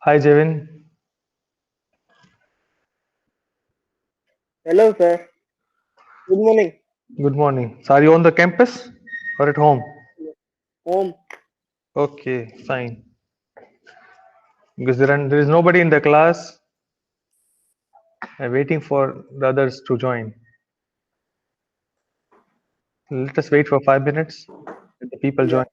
Hi, Jevin. Hello, sir. Good morning. Good morning. So, are you on the campus or at home? Home. Okay, fine. Because there is nobody in the class. I'm waiting for the others to join. Let us wait for 5 minutes. Let the people Yeah. join.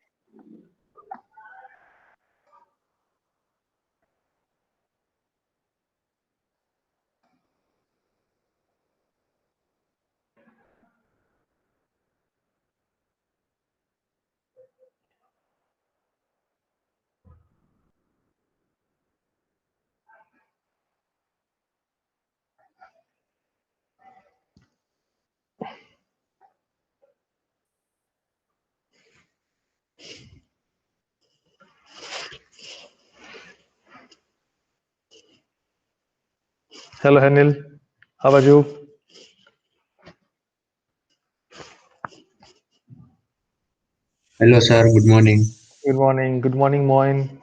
Hello, Hanil. How are you? Hello, sir. Good morning. Good morning. Good morning, Moin.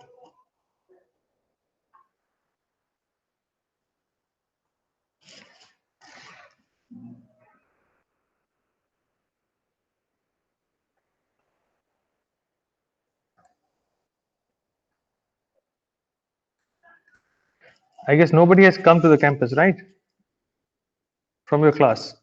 I guess nobody has come to the campus, right? From your class.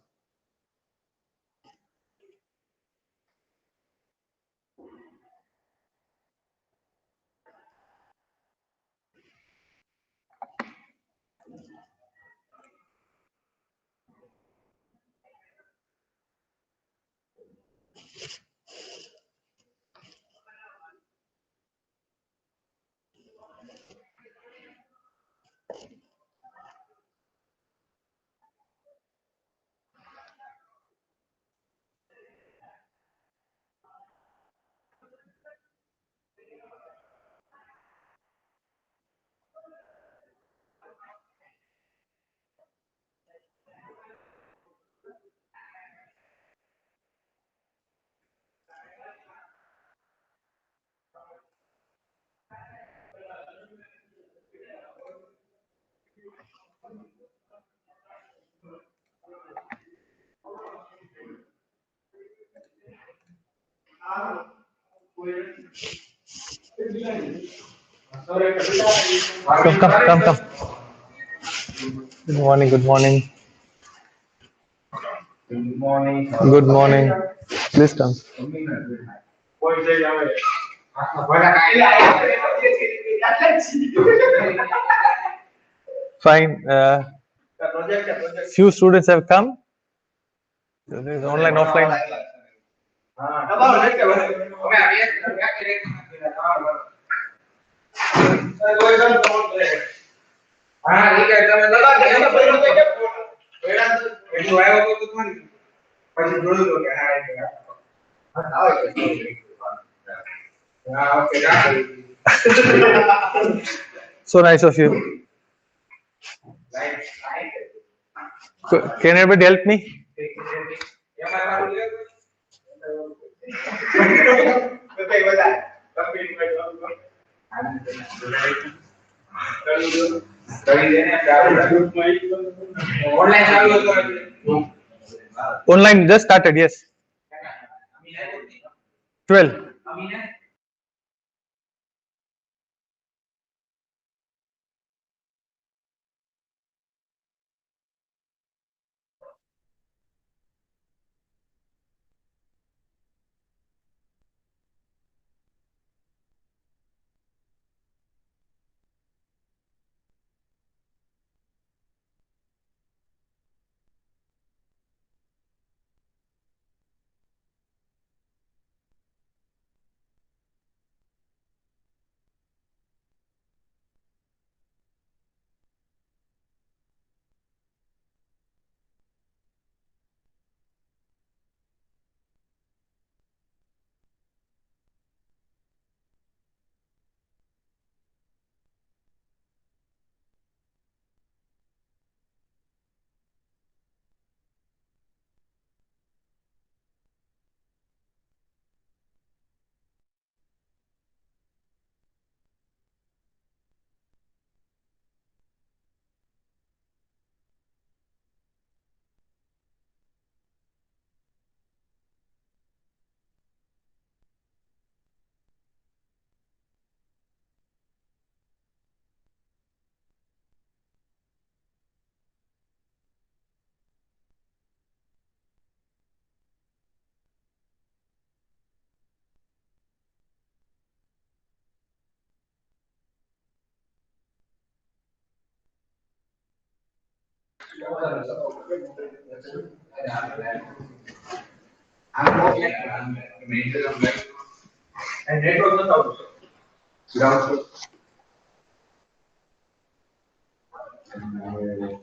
Come, come, come, come. Good morning. Good morning. Good morning. Good morning. Please come. Fine. Few students have come. There is online, offline. So nice of you. Can anybody help me? Online just started. Yes. 12.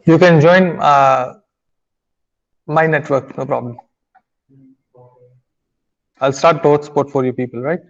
You can join my network, no problem. I'll start the hotspot for you people, right?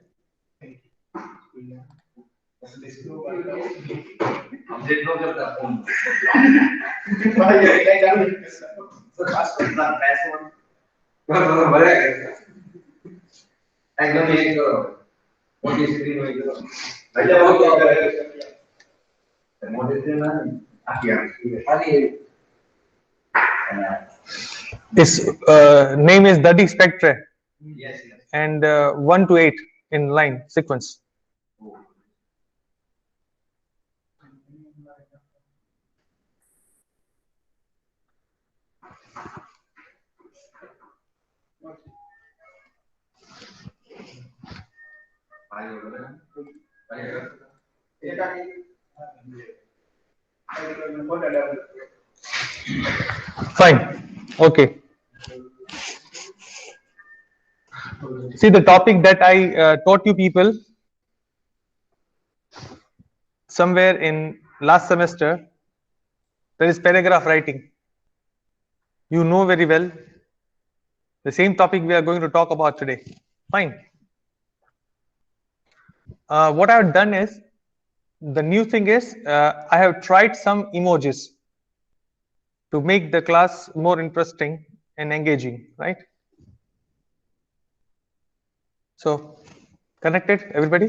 His name is Dadi Spectre. And 1 to 8 in line sequence. Fine. Okay. See, the topic that I taught you people somewhere in last semester, that is paragraph writing. You know very well the same topic we are going to talk about today. Fine. What I have done is, the new thing is, I have tried some emojis to make the class more interesting and engaging, right? So, connected, everybody?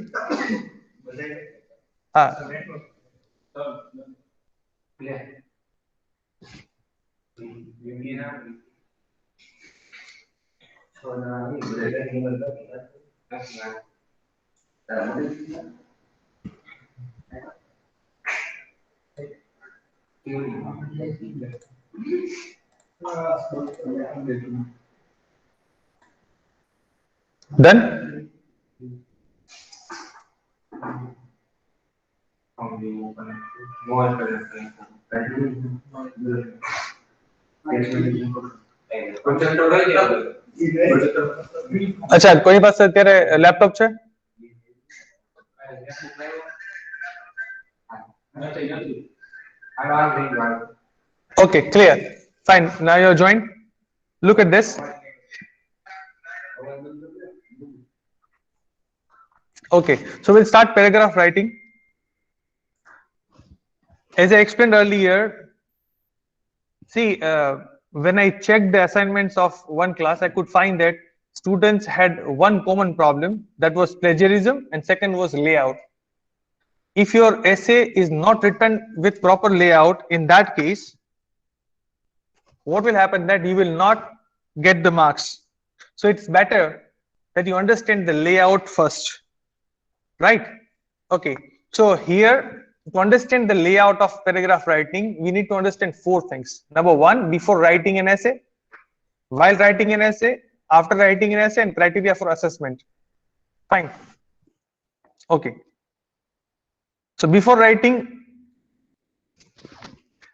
Done? अच्छा कोई पास અત્યારે laptop છે okay clear fine now you're joined look at this okay so we'll start paragraph writing as I explained earlier see when I checked the assignments of one class I could find that students had one common problem that was plagiarism and second was layout. If your essay is not written with proper layout, in that case, what will happen that you will not get the marks. So it's better that you understand the layout first, right? Okay. So here, to understand the layout of paragraph writing, we need to understand 4 things. Number 1, before writing an essay, while writing an essay, after writing an essay, and criteria for assessment. Fine. Okay. So before writing,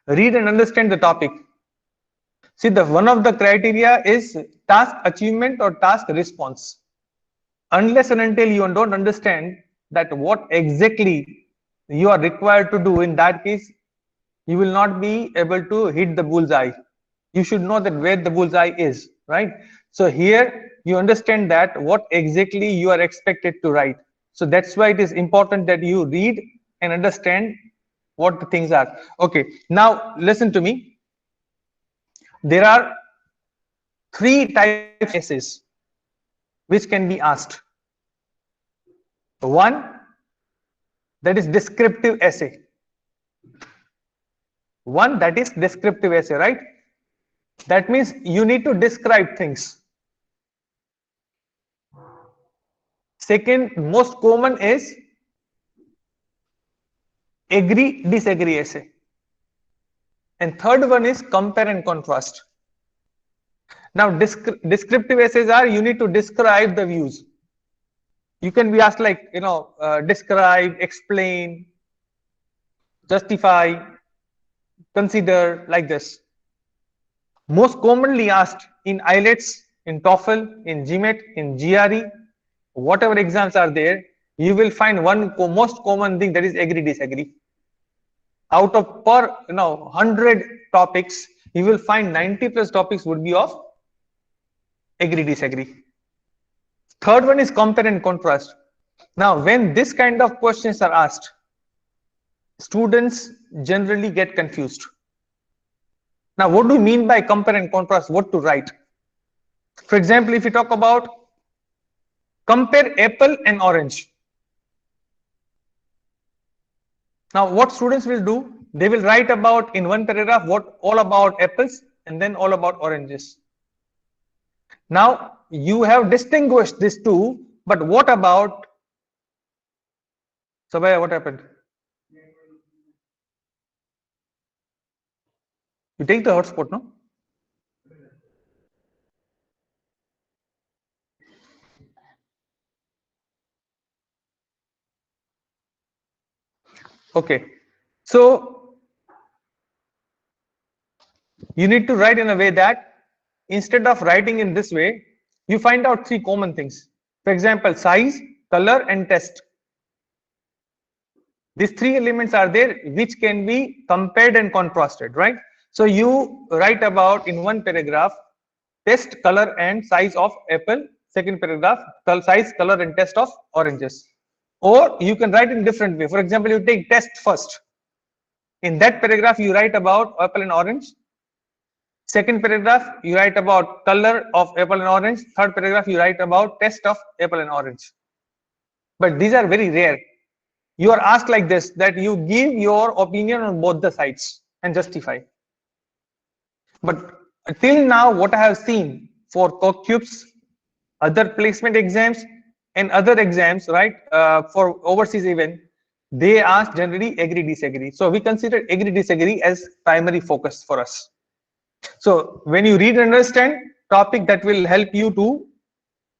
read and understand the topic. See, the one of the criteria is task achievement or task response. Unless and until you don't understand that what exactly you are required to do, in that case, you will not be able to hit the bullseye. You should know that where the bullseye is, right? So here you understand that what exactly you are expected to write. So that's why it is important that you read and understand what the things are. Okay, now listen to me. There are 3 types of essays which can be asked. One, that is descriptive essay. One, that is descriptive essay, right? That means you need to describe things. Second, most common is agree, disagree essay. And third one is compare and contrast. Now, descriptive essays are, you need to describe the views. You can be asked like, describe, explain, justify, consider, like this. Most commonly asked in IELTS, in TOEFL, in GMAT, in GRE, whatever exams are there, you will find one most common thing, that is agree disagree. Out of per 100 topics, you will find 90 plus topics would be of agree disagree. Third one is compare and contrast. Now, when this kind of questions are asked, students generally get confused. Now, what do you mean by compare and contrast? What to write? For example, if you talk about compare apple and orange. Now, what students will do, they will write about in one paragraph what all about apples and then all about oranges. Now, you have distinguished these two, but what about Sabaya? What happened? You take the hotspot, no? Okay, so you need to write in a way that instead of writing in this way, you find out three common things. For example, size, color, and test. These three elements are there which can be compared and contrasted, right? So you write about in one paragraph test, color, and size of apple. Second paragraph, size, color, and test of oranges. Or you can write in different way. For example, you take test first. In that paragraph, you write about apple and orange. Second paragraph, you write about color of apple and orange. Third paragraph, you write about test of apple and orange. But these are very rare. You are asked like this, that you give your opinion on both the sides and justify. But till now, what I have seen for COCUBES, other placement exams, and other exams, right, for overseas even, they ask generally agree disagree. So we consider agree disagree as primary focus for us. So when you read and understand topic, that will help you to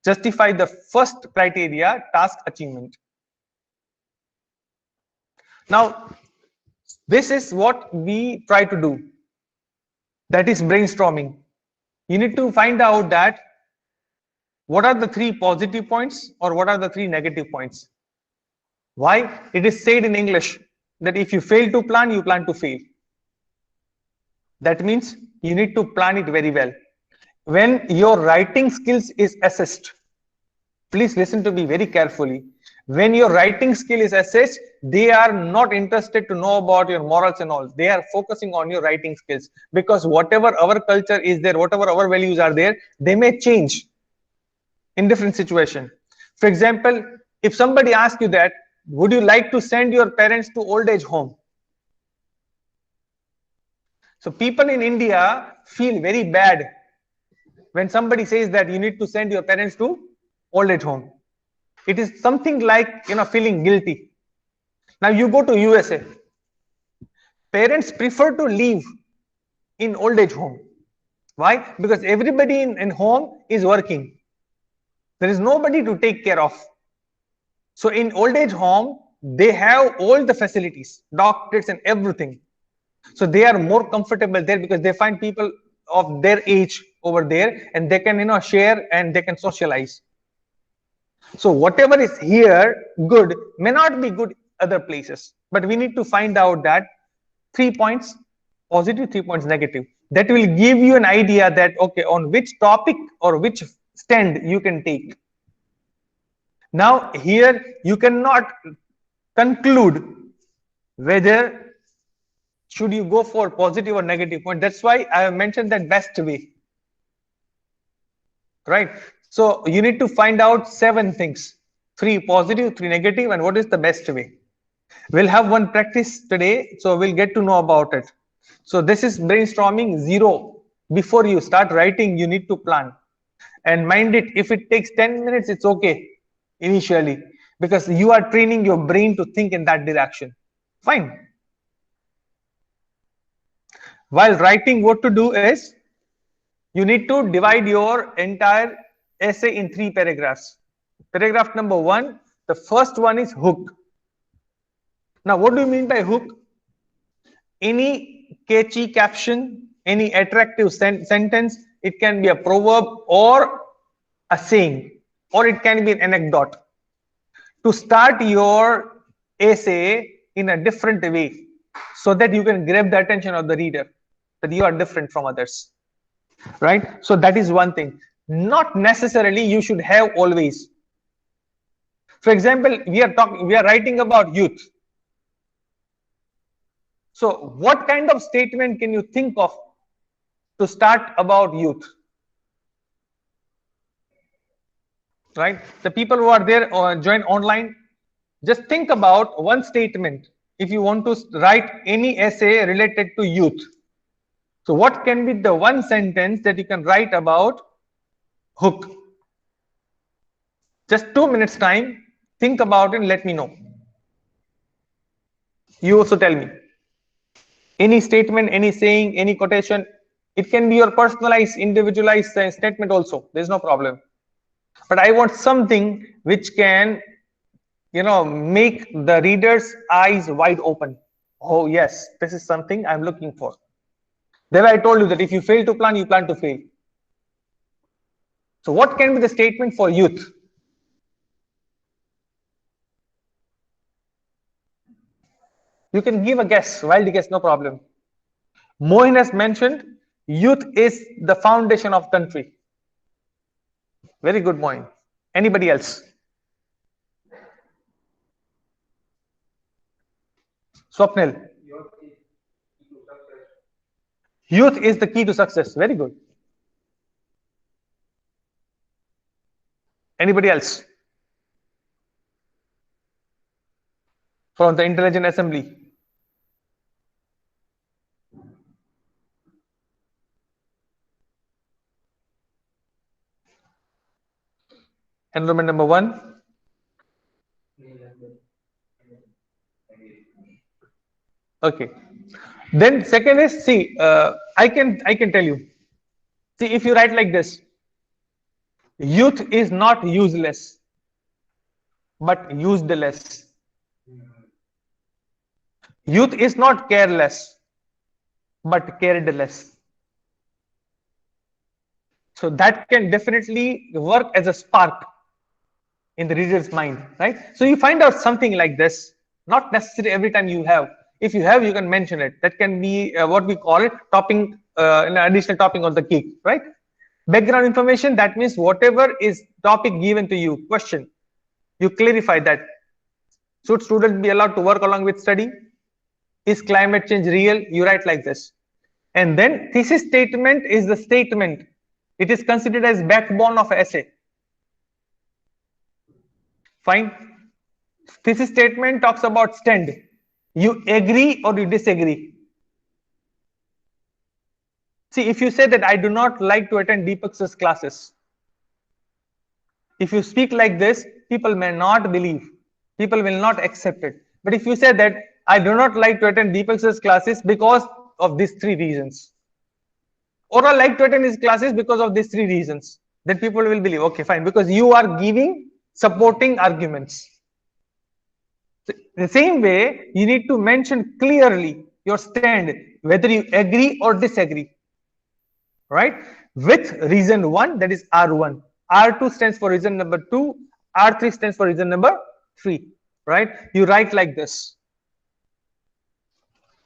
justify the first criteria, task achievement. Now, this is what we try to do. That is brainstorming. You need to find out that what are the three positive points or what are the three negative points. Why? It is said in English that if you fail to plan, you plan to fail. That means you need to plan it very well. When your writing skills is assessed, please listen to me very carefully. When your writing skill is assessed, they are not interested to know about your morals and all. They are focusing on your writing skills, because whatever our culture is there, whatever our values are there, they may change in different situation. For example, if somebody asks you that, would you like to send your parents to old age home? So people in India feel very bad when somebody says that you need to send your parents to old age home. It is something like feeling guilty. Now you go to USA, parents prefer to live in old age home. Why? Because everybody in home is working. There is nobody to take care of. So in old age home, they have all the facilities, doctors and everything. So they are more comfortable there because they find people of their age over there, and they can share and they can socialize. So whatever is here good may not be good other places, but we need to find out that 3 points positive, 3 points negative. That will give you an idea that okay, on which topic or which stand you can take. Now here you cannot conclude whether should you go for positive or negative point. That's why I have mentioned that best way, right? So you need to find out 7 things, 3 positive, 3 negative, and what is the best way. We'll have one practice today, so we'll get to know about it. So this is brainstorming 0. Before you start writing, you need to plan. And mind it, if it takes 10 minutes, it's okay initially, because you are training your brain to think in that direction. Fine. While writing, what to do is, you need to divide your entire essay in 3 paragraphs. Paragraph number 1, the first one is hook. Now, what do you mean by hook? Any catchy caption any attractive sentence. It can be a proverb or a saying, or it can be an anecdote. To start your essay in a different way, so that you can grab the attention of the reader, that you are different from others, right? So that is one thing. Not necessarily you should have always. For example, we are writing about youth. So what kind of statement can you think of to start about youth? Right? The people who are there or join online, just think about one statement if you want to write any essay related to youth. So what can be the one sentence that you can write about hook? Just 2 minutes time, think about it and let me know. You also tell me. Any statement, any saying, any quotation, it can be your personalized, individualized statement also. There's no problem. But I want something which can, make the reader's eyes wide open. Oh yes, this is something I'm looking for. There I told you that if you fail to plan, you plan to fail. So what can be the statement for youth? You can give a guess, wild guess, no problem. Mohin has mentioned youth is the foundation of country. Very good, Mohin. Anybody else? Swapnil. Youth is the key to success. Very good. Anybody else? From the Intelligent Assembly. Enrollment number 1. Okay. Then second is, see, I can tell you. See, if you write like this, youth is not useless, but useless. Youth is not careless, but cared less. So that can definitely work as a spark in the reader's mind, right? So you find out something like this, not necessarily every time you have. If you have, you can mention it. That can be what we call it topping, an additional topping on the cake, right? Background information, that means whatever is topic given to you, question, you clarify that. Should students be allowed to work along with study? Is climate change real? You write like this. And then thesis statement is the statement. It is considered as backbone of essay. Fine. Thesis statement talks about stand. You agree or you disagree. See, if you say that I do not like to attend Deepak's classes, if you speak like this, people may not believe. People will not accept it. But if you say that I do not like to attend Deepak's classes because of these 3 reasons, or I like to attend his classes because of these 3 reasons, then people will believe. Okay, fine, because you are giving supporting arguments. The same way, you need to mention clearly your stand, whether you agree or disagree, right? With reason 1, that is R1. R2 stands for reason number 2. R3 stands for reason number 3, right? You write like this.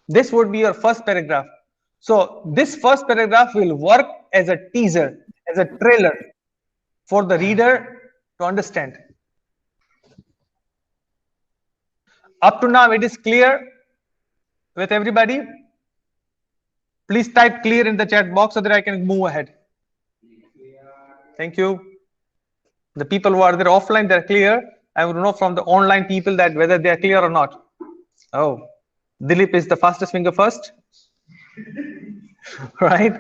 This would be your first paragraph. So this first paragraph will work as a teaser, as a trailer for the reader to understand. Up to now, it is clear with everybody. Please type clear in the chat box so that I can move ahead. Thank you. The people who are there offline, they're clear. I would know from the online people that whether they are clear or not. Oh, Dilip is the fastest finger first. Right?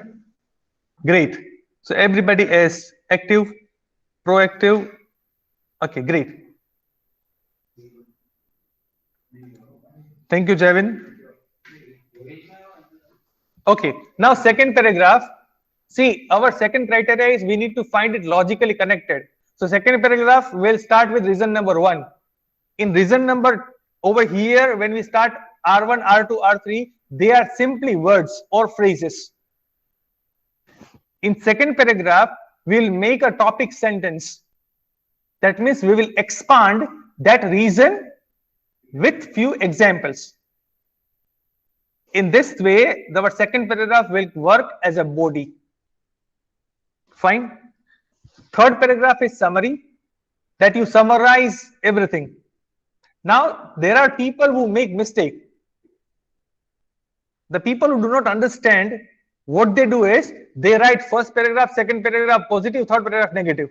Great. So everybody is active, proactive. Okay, great. Thank you, Javin. Okay, now second paragraph. See, our second criteria is we need to find it logically connected. So second paragraph will start with reason number 1. In reason number over here, when we start R1, R2, R3, they are simply words or phrases. In second paragraph, we'll make a topic sentence. That means we will expand that reason with few examples. In this way, our second paragraph will work as a body. Fine. Third paragraph is summary, that you summarize everything. Now, there are people who make mistake. The people who do not understand, what they do is they write first paragraph, second paragraph positive, third paragraph negative,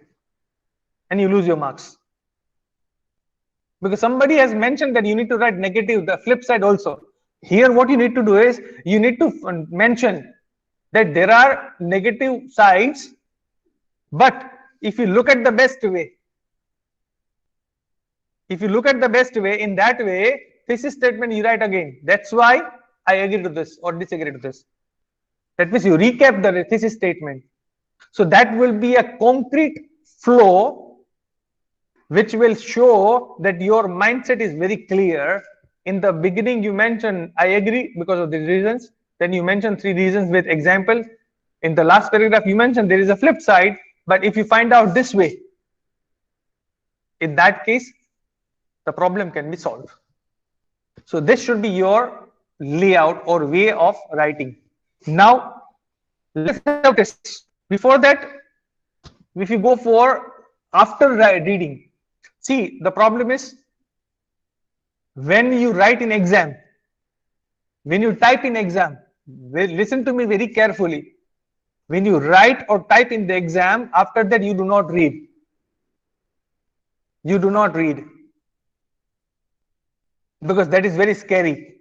and you lose your marks. Because somebody has mentioned that you need to write negative, the flip side also. Here, what you need to do is you need to mention that there are negative sides, but if you look at the best way, in that way, thesis statement you write again. That's why I agree to this or disagree to this. That means you recap the thesis statement. So that will be a concrete flow which will show that your mindset is very clear. In the beginning, you mentioned, I agree because of these reasons. Then you mentioned 3 reasons with example. In the last paragraph, you mentioned there is a flip side, but if you find out this way, in that case, the problem can be solved. So this should be your layout or way of writing. Now, let's have tests. Before that, if you go for after reading, see, the problem is when you write in exam, when you type in exam, listen to me very carefully. When you write or type in the exam, after that you do not read. You do not read. Because that is very scary.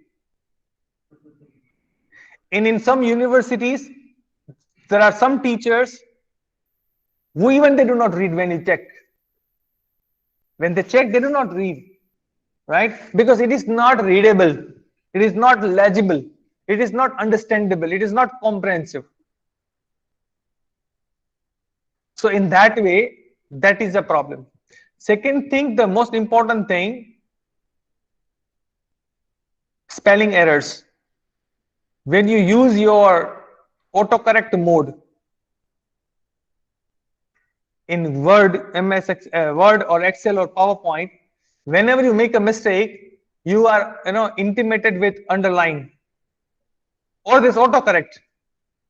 In some universities, there are some teachers who even they do not read when you check. When they check, they do not read. Right? Because it is not readable. It is not legible. It is not understandable. It is not comprehensive. So in that way, that is a problem. Second thing, the most important thing, spelling errors. When you use your autocorrect mode in Word, Word or Excel or PowerPoint, whenever you make a mistake, you are intimated with underline or this autocorrect.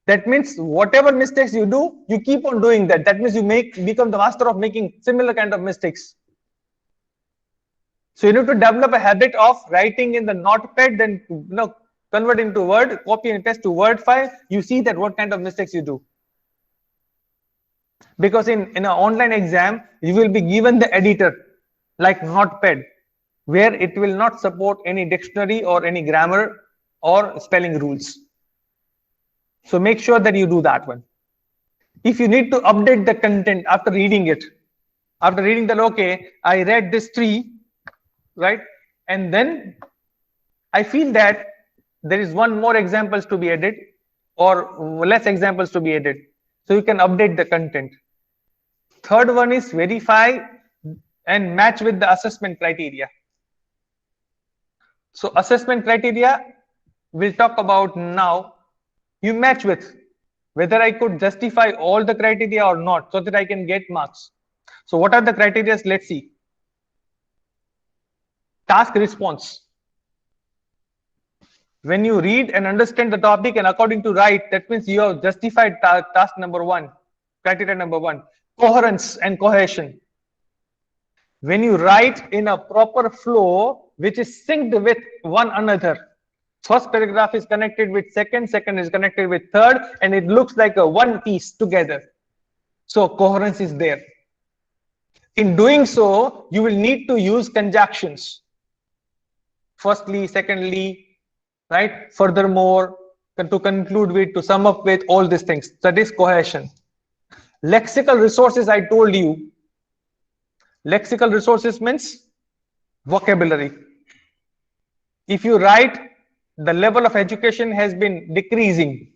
That means whatever mistakes you do, you keep on doing that. That means you become the master of making similar kind of mistakes. So you need to develop a habit of writing in the notepad, then convert into Word, copy and paste to Word file. You see that what kind of mistakes you do. Because in an online exam, you will be given the editor like Notepad, where it will not support any dictionary or any grammar or spelling rules. So make sure that you do that one. If you need to update the content after reading it, after reading that, okay, I read this 3, right? And then I feel that there is one more examples to be added or less examples to be added. So you can update the content. Third one is verify and match with the assessment criteria. So assessment criteria we'll talk about now. You match with whether I could justify all the criteria or not so that I can get marks. So what are the criteria? Let's see. Task response. When you read and understand the topic and according to write, that means you have justified task number 1, criteria number 1. Coherence and cohesion. When you write in a proper flow which is synced with one another, first paragraph is connected with second is connected with third, and it looks like a one piece together. So coherence is there. In doing so, you will need to use conjunctions. Firstly, secondly, right? Furthermore, to conclude with, to sum up with, all these things. That is cohesion. Lexical resources, I told you. Lexical resources means vocabulary. If you write, the level of education has been decreasing.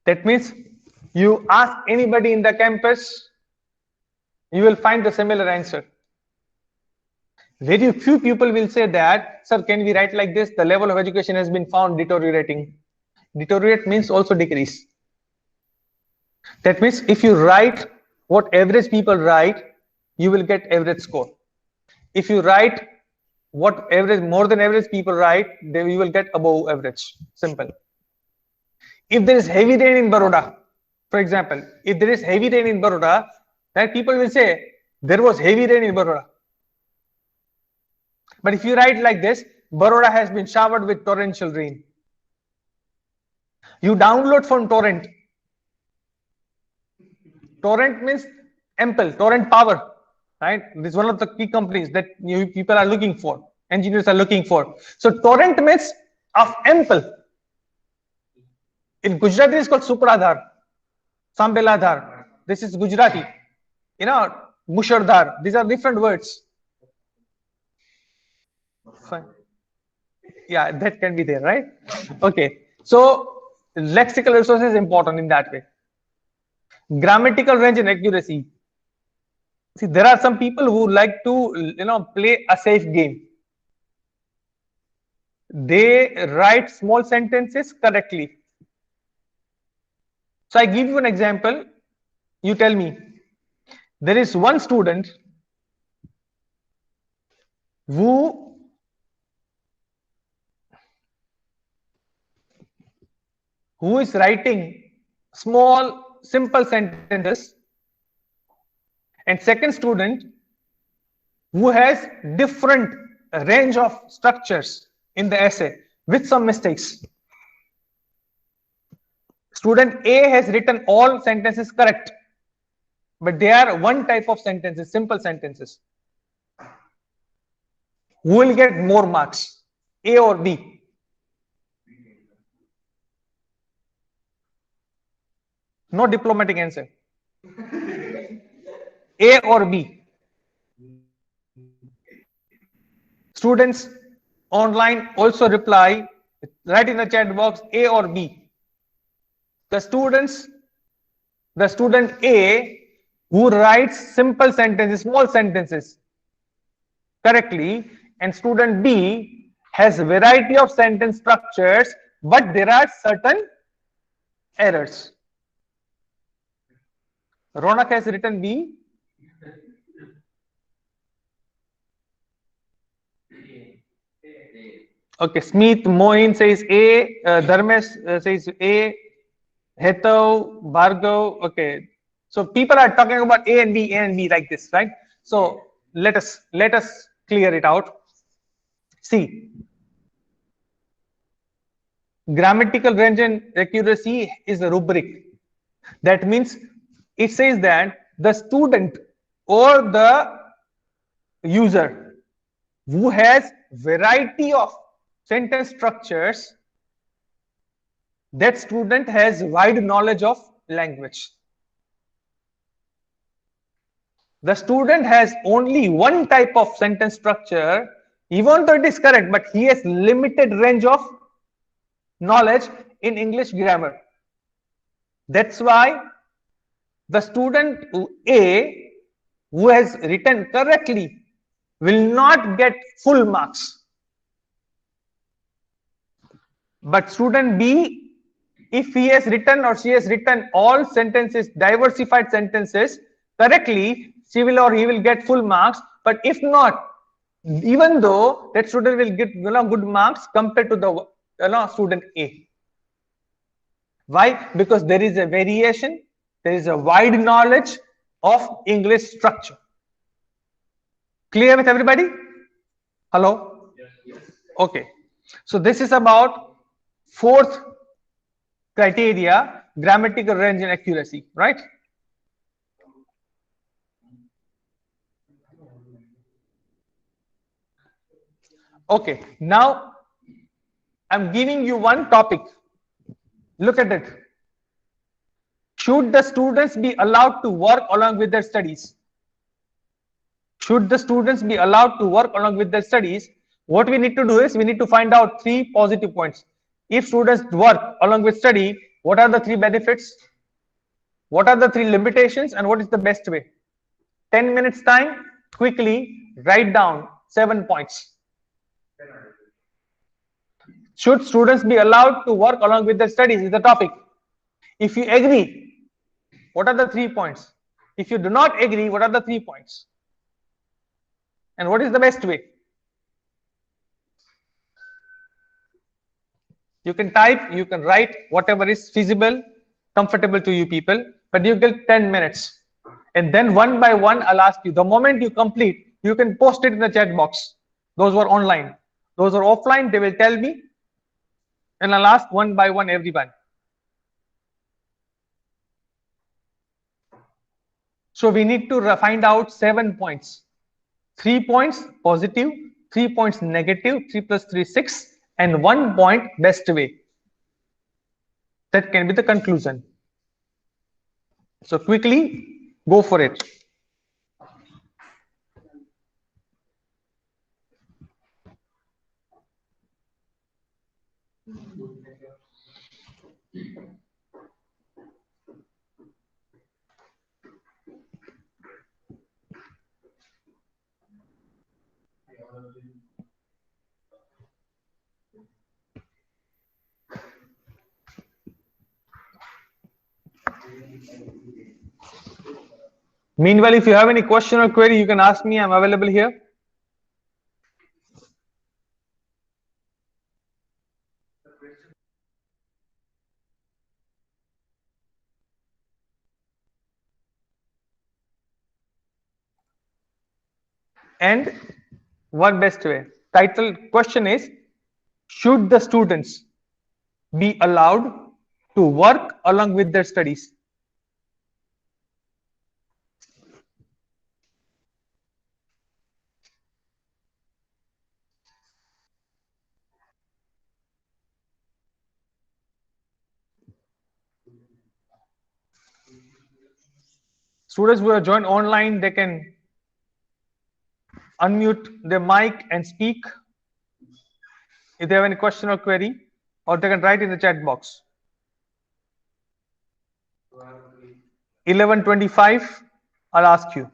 That means you ask anybody in the campus, you will find the similar answer. Very few people will say that, sir, can we write like this? The level of education has been found deteriorating. Deteriorate means also decrease. That means if you write what average people write, you will get average score. If you write what average, more than average people write, then you will get above average. Simple. If there is heavy rain in Baroda, for example, if there is heavy rain in Baroda, then people will say there was heavy rain in Baroda. But if you write like this, Baroda has been showered with torrential rain. You download from torrent. Torrent means ample, torrent power, right? This is one of the key companies that you people are looking for, engineers are looking for. So torrent means of ample. In Gujarati, it's called Supradhar, Sambeladhar. This is Gujarati. You know, Mushardhar. These are different words. Fine. Yeah, that can be there, right? Okay. So lexical resources is important in that way. Grammatical range and accuracy. See, there are some people who like to, play a safe game. They write small sentences correctly. So I give you an example. You tell me. There is one student who is writing small, simple sentences, and second student who has different range of structures in the essay with some mistakes. Student A has written all sentences correct, but they are one type of sentences, simple sentences. Who will get more marks, A or B? No diplomatic answer. A or B? Students online also reply, write in the chat box A or B. The student A who writes simple sentences, small sentences correctly, and student B has a variety of sentence structures, but there are certain errors. Ronak has written B. Okay, Smith Mohin says A, Dharmesh says A, Hetav, Bhargav. Okay, so people are talking about A and B like this, right? So let us clear it out. See, grammatical range and accuracy is a rubric. That means it says that the student or the user who has variety of sentence structures, that student has wide knowledge of language. The student has only one type of sentence structure, even though it is correct, but he has limited range of knowledge in English grammar. That's why the student A who has written correctly will not get full marks. But student B, if he has written or she has written all sentences, diversified sentences correctly, she will or he will get full marks. But if not, even though that student will get good marks compared to the student A. Why? Because there is a variation, there is a wide knowledge of English structure. Clear with everybody? Hello? Yes. Okay. So this is about fourth criteria, grammatical range and accuracy, right? Okay, now I'm giving you one topic. Look at it. Should the students be allowed to work along with their studies? Should the students be allowed to work along with their studies? What we need to do is we need to find out 3 positive points. If students work along with study, what are the 3 benefits? What are the 3 limitations? And what is the best way? 10 minutes time, quickly write down 7 points. Should students be allowed to work along with their studies is the topic. If you agree, what are the 3 points? If you do not agree, what are the 3 points? And what is the best way? You can type, you can write whatever is feasible, comfortable to you people, but you get 10 minutes. And then one by one, I'll ask you. The moment you complete, you can post it in the chat box. Those who are online. Those who are offline, they will tell me. And I'll ask one by one everyone. So we need to find out 7 points. 3 points positive, 3 points negative, 3 plus 3 6, and 1 point best way. That can be the conclusion. So quickly go for it. Meanwhile, if you have any question or query, you can ask me. I'm available here. And what best way? Title question is, should the students be allowed to work along with their studies? Students who are joined online, they can unmute their mic and speak if they have any question or query, or they can write in the chat box. 11:25, I'll ask you.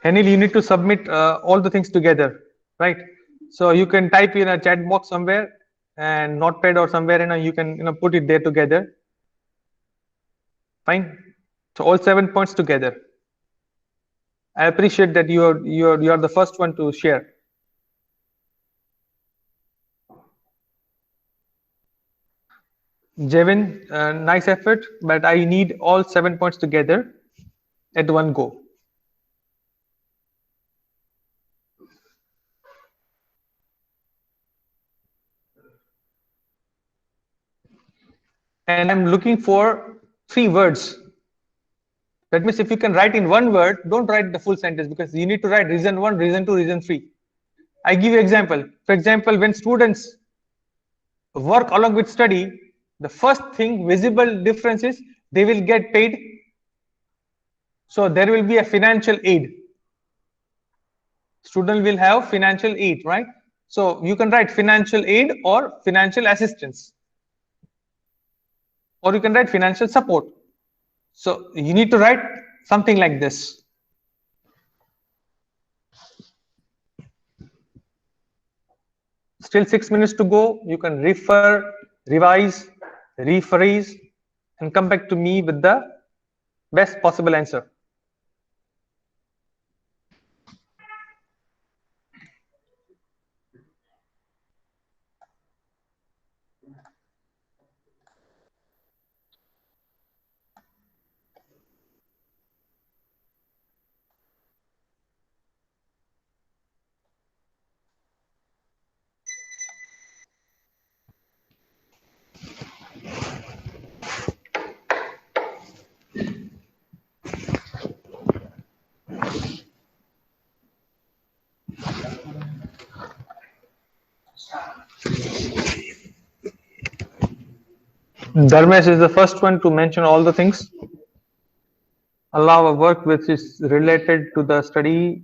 Anil, you need to submit all the things together, right? So you can type in a chat box somewhere and notepad or somewhere, and you can put it there together. Fine. So all 7 points together. I appreciate that you are the first one to share. Jevin, nice effort, but I need all 7 points together at one go. And I'm looking for 3 words. That means if you can write in 1 word, don't write the full sentence, because you need to write reason 1, reason 2, reason 3. I give you example. For example, when students work along with study, the first thing, visible difference is they will get paid. So there will be a financial aid. Student will have financial aid, right? So you can write financial aid or financial assistance. or you can write financial support. So you need to write something like this. Still 6 minutes to go. You can refer, revise, rephrase, and come back to me with the best possible answer. Dharmesh is the first one to mention all the things. Allow a work which is related to the study.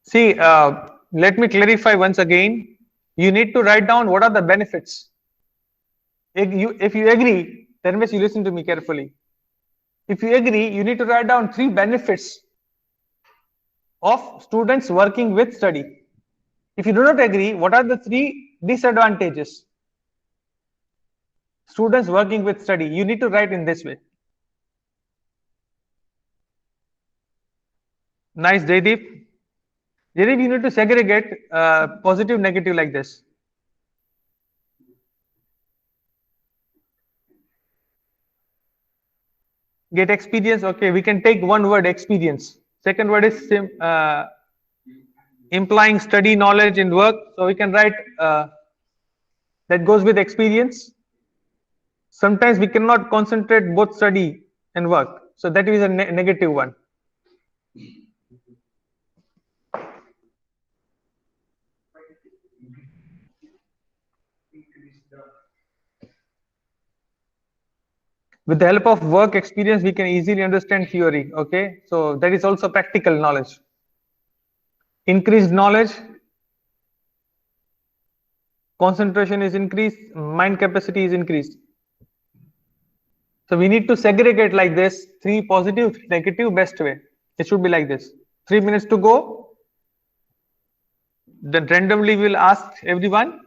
See, let me clarify once again. You need to write down what are the benefits. If you agree, Dharmesh, you listen to me carefully. If you agree, you need to write down 3 benefits of students working with study. If you do not agree, what are the 3 disadvantages? Students working with study, you need to write in this way. Nice, Jaydeep. Jaydeep, you need to segregate positive, negative like this. Get experience. Okay, we can take one word, experience. Second word is implying study, knowledge, and work. So we can write that goes with experience. Sometimes we cannot concentrate both study and work. So that is a negative one. With the help of work experience, we can easily understand theory. Okay, so that is also practical knowledge. Increased knowledge, concentration is increased, mind capacity is increased. So we need to segregate like this: 3 positive, negative, best way. It should be like this. 3 minutes to go. Then randomly we'll ask everyone.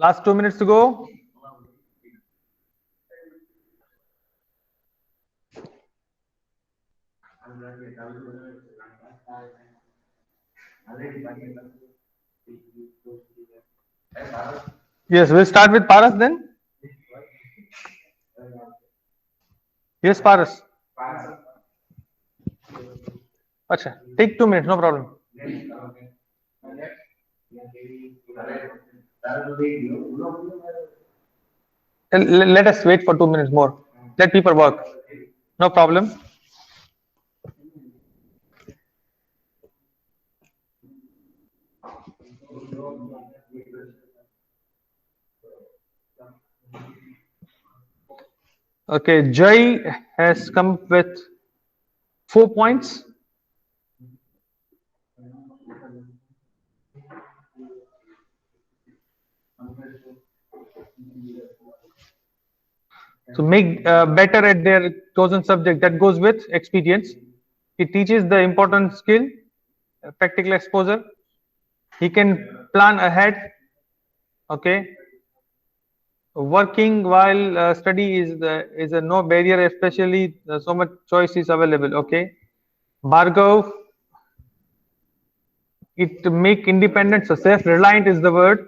Last 2 minutes to go. Yes, we'll start with Paras then. Yes, Paras. Acha, take 2 minutes, no problem. Let us wait for 2 minutes more. Let people work. No problem. Okay, Jai has come with 4 points. So make better at their chosen subject. That goes with experience. It teaches the important skill, practical exposure. He can plan ahead. Okay. Working while study is a no barrier, especially so much choice is available. Okay. Bhargav, it make independent. So self-reliant is the word.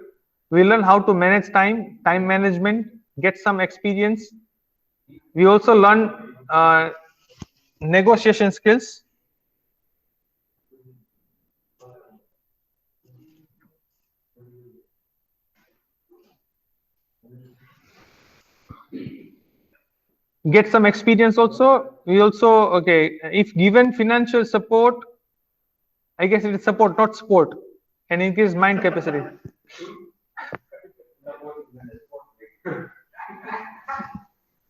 We learn how to manage time management, get some experience. We also learn negotiation skills. Get some experience also. We also, okay, if given financial support, I guess it is support, not sport, and increase mind capacity.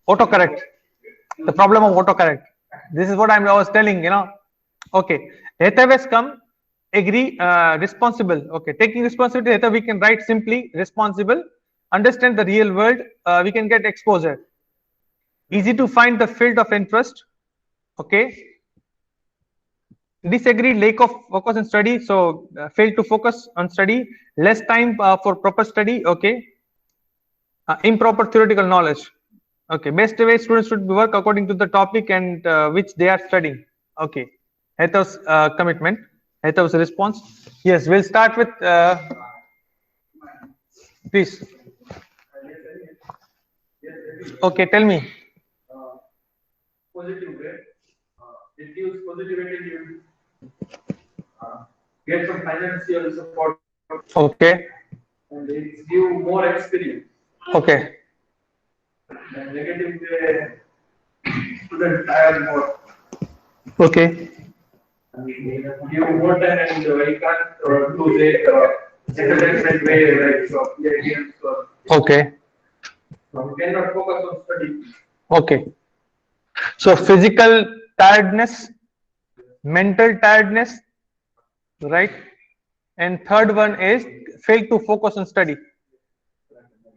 Autocorrect. The problem of autocorrect. This is what I was telling, Okay. Later has come, agree, responsible. Okay. Taking responsibility, later we can write simply responsible, understand the real world, we can get exposure. Easy to find the field of interest. Okay. Disagree, lack of focus on study, so fail to focus on study, less time for proper study. Okay. Improper theoretical knowledge. Okay, best way students should work according to the topic and which they are studying. Okay, ethos commitment, ethos response. Yes, we'll start with please. Okay, tell me. Positive way. It gives positivity. Get some financial support. Okay. And it gives more experience. Okay. And negative way, student tired more. Okay. And give more time and he can't do the entertainment way like so play games or. Okay. So we cannot focus on study. Okay. So physical tiredness, mental tiredness, right? And third one is fail to focus on study.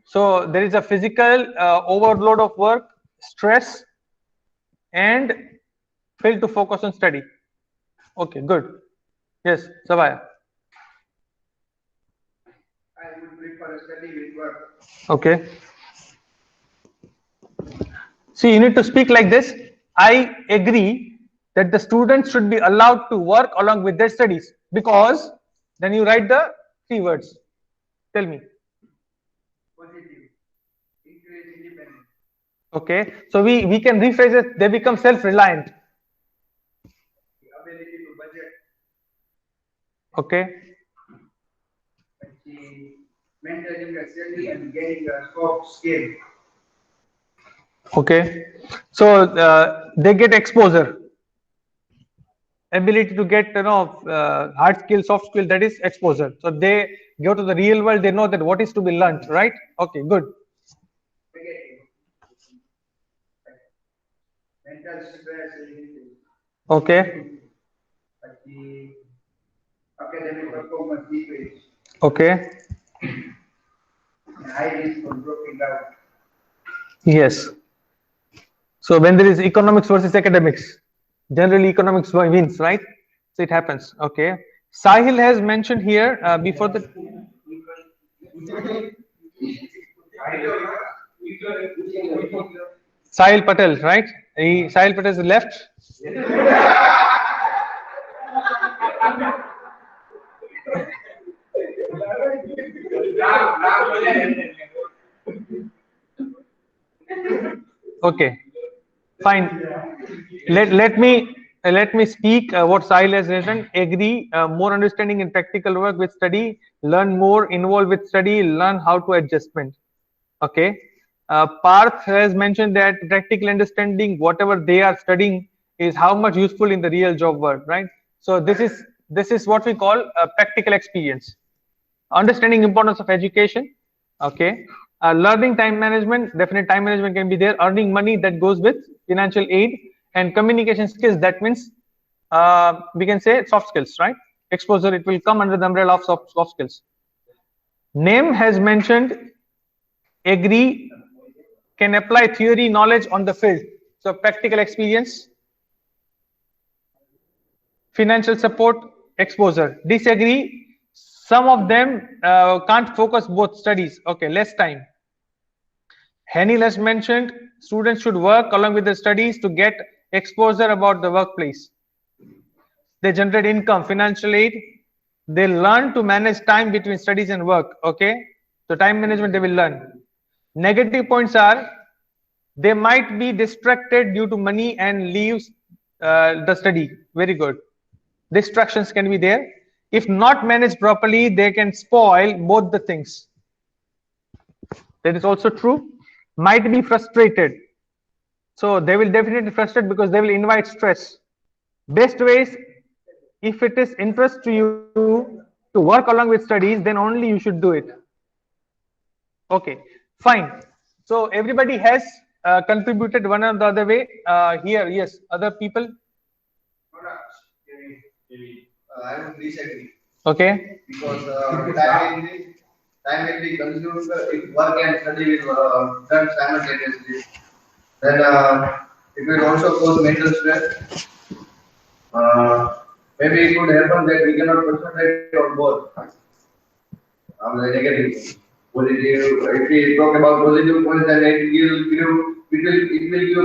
So there is a physical overload of work, stress, and fail to focus on study. Okay, good. Yes, Savaya. I would prefer study with work. Okay. See, you need to speak like this. I agree that the students should be allowed to work along with their studies, because then you write the three words. Tell me. Positive. Increase independence. Okay. So we can rephrase it. They become self-reliant. The ability to budget. Okay. The maintaining a study and getting a soft skill. Okay. So they get exposure. Ability to get hard skill, soft skill, that is exposure. So they go to the real world, they know that what is to be learned, right? Okay, good. Mental stress. Okay. The academic performance decrease. Okay. And high risk for dropping out. Yes. So when there is economics versus academics, generally economics wins, right? So it happens. Okay. Sahil has mentioned here before the Sahil Patel, right? Sahil Patel is left. Okay, fine. Let me speak what Sahil has written. Agree, more understanding in practical work with study, learn more, involved with study, learn how to adjustment. Okay. Parth has mentioned that practical understanding, whatever they are studying, is how much useful in the real job world, right? So this is what we call practical experience. Understanding importance of education. Okay. Learning time management, definite time management can be there. Earning money, that goes with financial aid. And communication skills, that means we can say soft skills, right? Exposure, it will come under the umbrella of soft skills. Name has mentioned agree, can apply theory knowledge on the field. So practical experience, financial support, exposure. Disagree, some of them can't focus both studies. Okay, less time. Henil has mentioned students should work along with the studies to get exposure about the workplace. They generate income, financial aid. They learn to manage time between studies and work. Okay. So time management they will learn. Negative points are they might be distracted due to money and leaves the study. Very good. Distractions can be there. If not managed properly, they can spoil both the things. That is also true. Might be frustrated. So they will definitely frustrate because they will invite stress. Best ways, if it is interest to you to work along with studies, then only you should do it. Okay, fine. So everybody has contributed one or the other way. Here, yes, other people. I would disagree Okay. because time will be consumed if work and study will done simultaneously. Then it will also cause mental stress. Maybe it could happen that we cannot concentrate on both. The negative, positive. If we talk about positive points, then it will give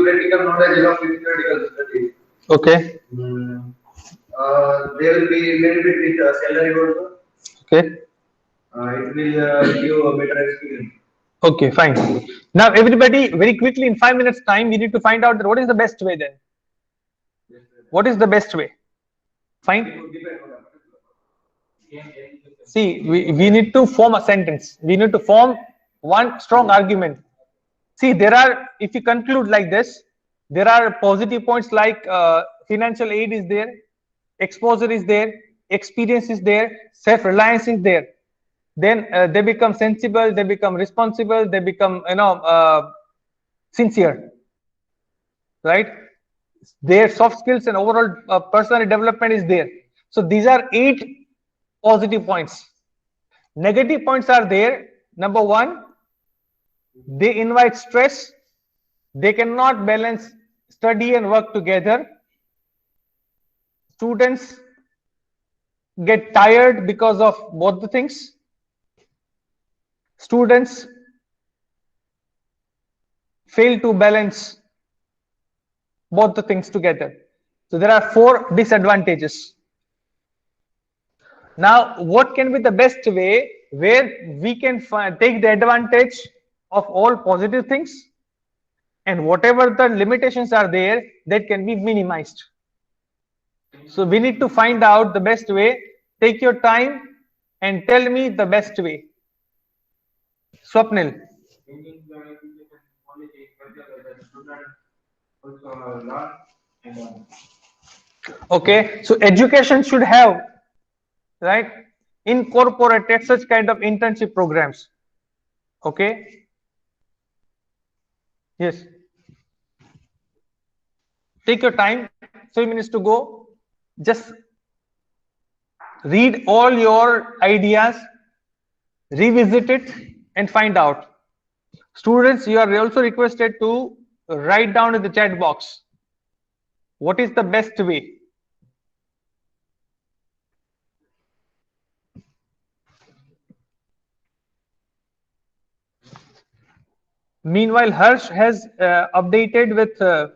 practical knowledge of theoretical studies. Okay. There will be benefit with salary also. Okay. It will give a better experience. Okay, fine. Now everybody, very quickly in 5 minutes time, we need to find out that what is the best way then. What is the best way? Fine. See, we need to form a sentence. We need to form one strong argument. See, there are, if you conclude like this, there are positive points like financial aid is there, exposure is there, experience is there, self-reliance is there. Then they become sensible, they become responsible, they become, sincere, right? Their soft skills and overall personal development is there. So these are 8 positive points. Negative points are there. Number 1, they invite stress. They cannot balance study and work together. Students get tired because of both the things. Students fail to balance both the things together. So there are 4 disadvantages. Now, what can be the best way where we can take the advantage of all positive things, and whatever the limitations are there, that can be minimized. So we need to find out the best way. Take your time and tell me the best way. Swapnil. Okay, so education should have, right, incorporated such kind of internship programs. Okay. Yes. Take your time. 3 minutes to go. Just read all your ideas, revisit it, and find out. Students, you are also requested to write down in the chat box what is the best way. Meanwhile, Harsh has updated with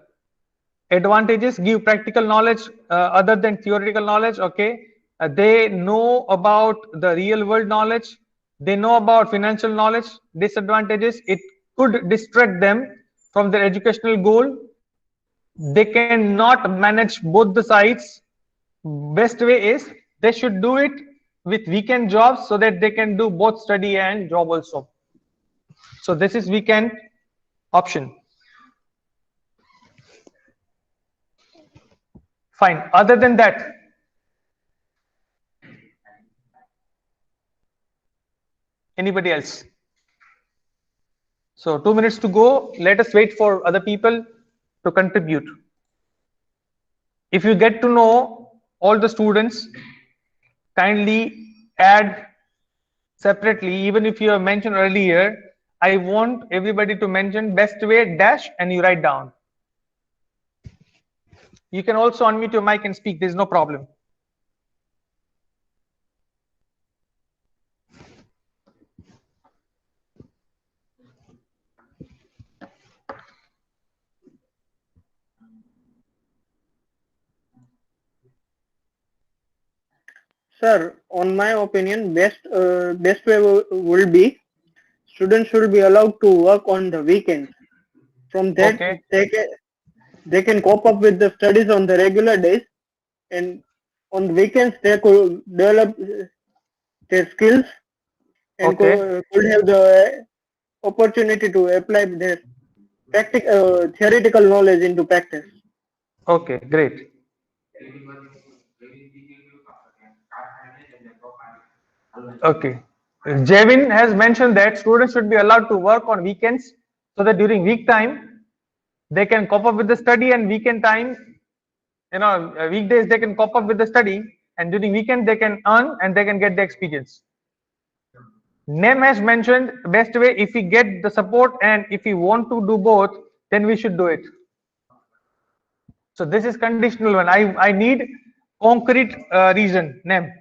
advantages, give practical knowledge other than theoretical knowledge. Okay, they know about the real world knowledge, they know about financial knowledge. Disadvantages, it could distract them from their educational goal. They cannot manage both the sides. Best way is they should do it with weekend jobs so that they can do both study and job also. So this is weekend option. Fine. Other than that, anybody else? So 2 minutes to go. Let us wait for other people to contribute. If you get to know all the students, kindly add separately. Even if you have mentioned earlier, I want everybody to mention best way dash and you write down. You can also unmute your mic and speak. There's no problem. Sir, on my opinion, best way will be students should be allowed to work on the weekends. From that, Okay. they can cope up with the studies on the regular days, and on the weekends they could develop their skills and Okay. could have the opportunity to apply their theoretical knowledge into practice. Okay. Great. Okay. Jevin has mentioned that students should be allowed to work on weekends so that during week time they can cope up with the study, and weekend time, weekdays they can cope up with the study, and during weekend they can earn and they can get the experience. Nem has mentioned best way, if we get the support and if we want to do both, then we should do it. So this is conditional one. I need concrete reason. Nem.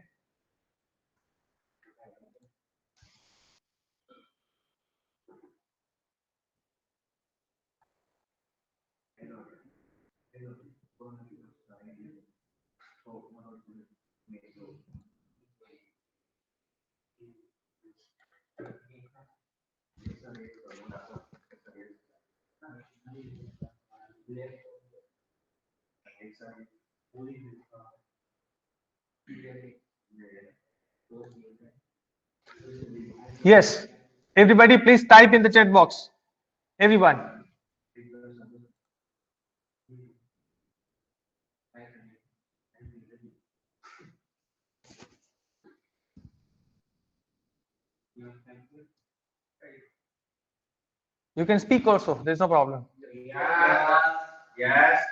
Yes. Everybody, please type in the chat box. Everyone. You can speak also. There's no problem. Yes.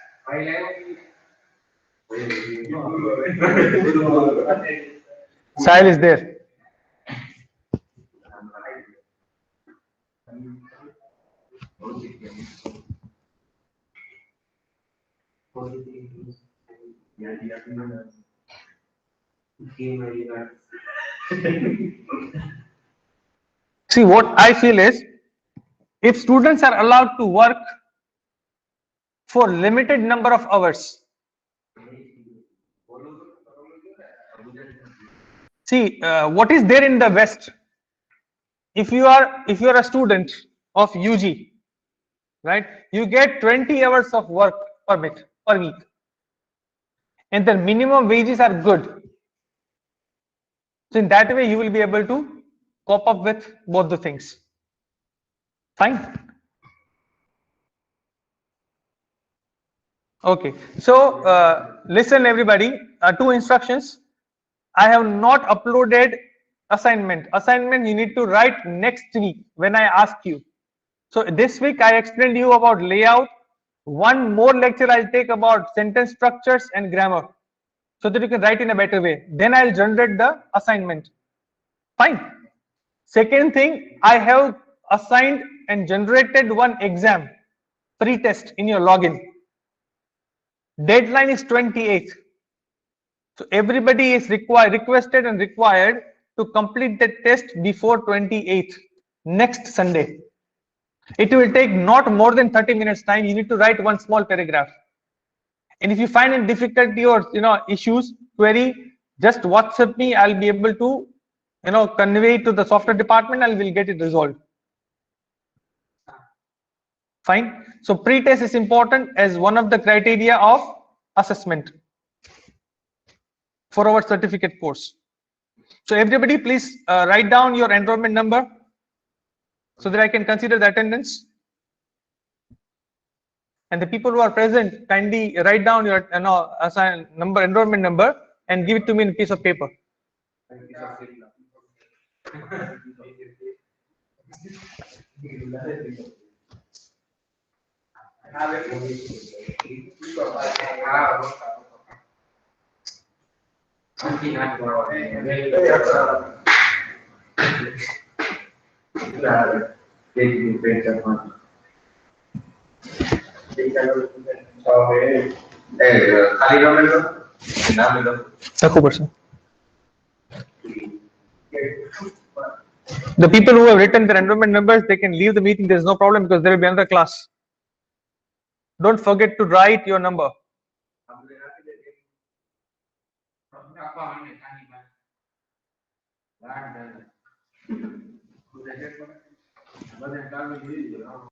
Sahil is there. See, what I feel is, if students are allowed to work for limited number of hours, see what is there in the West. If you are a student of UG, right, you get 20 hours of work permit per week, and the minimum wages are good. So in that way, you will be able to cope up with both the things. Fine. Okay. So listen, everybody. Two instructions. I have not uploaded assignment. Assignment you need to write next week when I ask you. So this week I explained you about layout. One more lecture I'll take about sentence structures and grammar, so that you can write in a better way. Then I'll generate the assignment. Fine. Second thing, I have assigned and generated one exam pre-test in your login. Deadline is 28th. So everybody is requested and required to complete the test before 28th, next Sunday. It will take not more than 30 minutes time. You need to write one small paragraph. And if you find any difficulty or issues, query, just WhatsApp me. I'll be able to convey to the software department. I will get it resolved. Fine. So pre-test is important as one of the criteria of assessment for our certificate course. So everybody, please write down your enrollment number so that I can consider the attendance. And the people who are present, kindly write down your enrollment number and give it to me in a piece of paper. The people who have written their enrollment numbers, they can leave the meeting. There's no problem because there will be another class. Don't forget to write your number. બધા કામ કરી દીધું